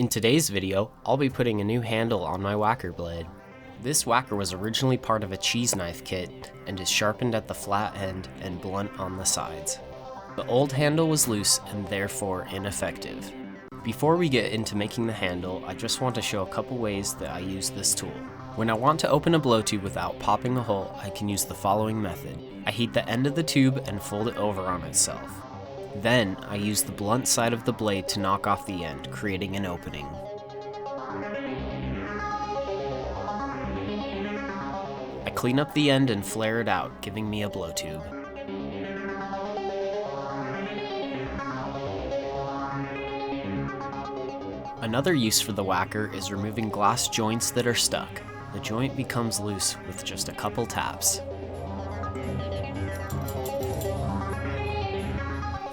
In today's video, I'll be putting a new handle on my whacker blade. This whacker was originally part of a cheese knife kit and is sharpened at the flat end and blunt on the sides. The old handle was loose and therefore ineffective. Before we get into making the handle, I just want to show a couple ways that I use this tool. When I want to open a blow tube without popping a hole, I can use the following method. I heat the end of the tube and fold it over on itself. Then, I use the blunt side of the blade to knock off the end, creating an opening. I clean up the end and flare it out, giving me a blow tube. Another use for the whacker is removing glass joints that are stuck. The joint becomes loose with just a couple taps.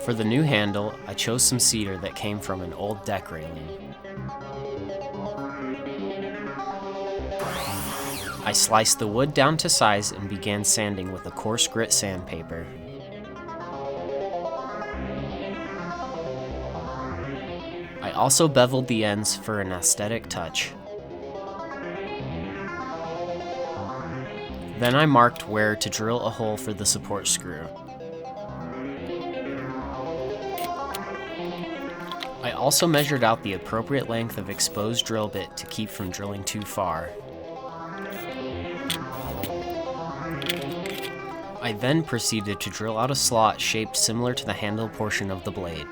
For the new handle, I chose some cedar that came from an old deck railing. I sliced the wood down to size and began sanding with a coarse grit sandpaper. I also beveled the ends for an aesthetic touch. Then I marked where to drill a hole for the support screw. I also measured out the appropriate length of exposed drill bit to keep from drilling too far. I then proceeded to drill out a slot shaped similar to the handle portion of the blade.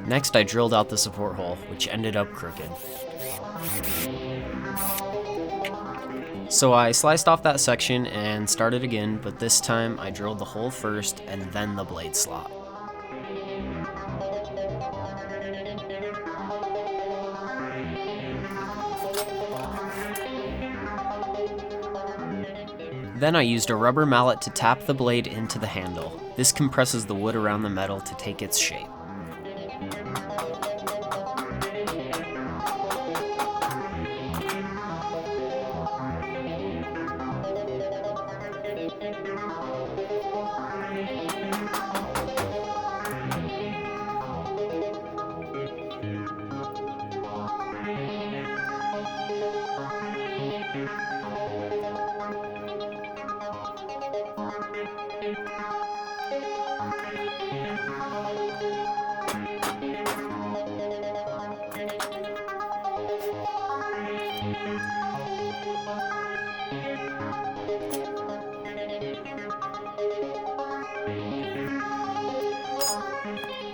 Next, I drilled out the support hole, which ended up crooked. So I sliced off that section and started again, but this time I drilled the hole first and then the blade slot. Then I used a rubber mallet to tap the blade into the handle. This compresses the wood around the metal to take its shape.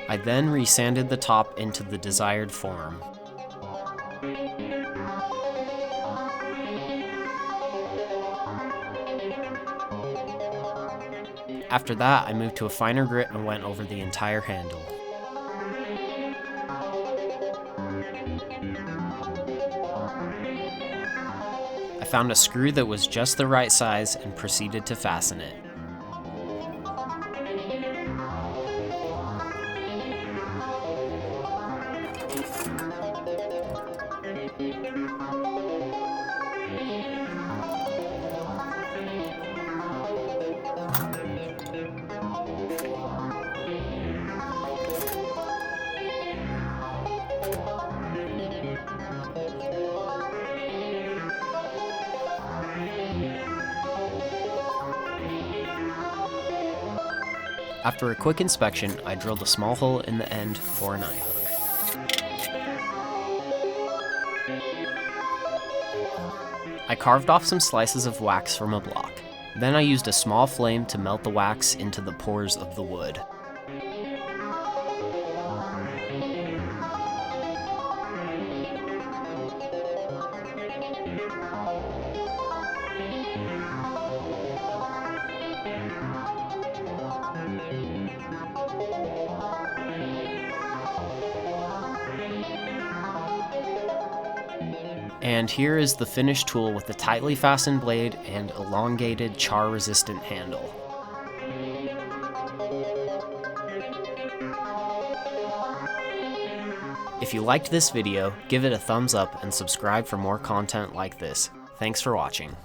I then resanded the top into the desired form. After that, I moved to a finer grit and went over the entire handle. I found a screw that was just the right size and proceeded to fasten it. After a quick inspection, I drilled a small hole in the end for an eye hook. I carved off some slices of wax from a block. Then I used a small flame to melt the wax into the pores of the wood. And here is the finished tool with a tightly fastened blade and elongated char-resistant handle. If you liked this video, give it a thumbs up and subscribe for more content like this. Thanks for watching.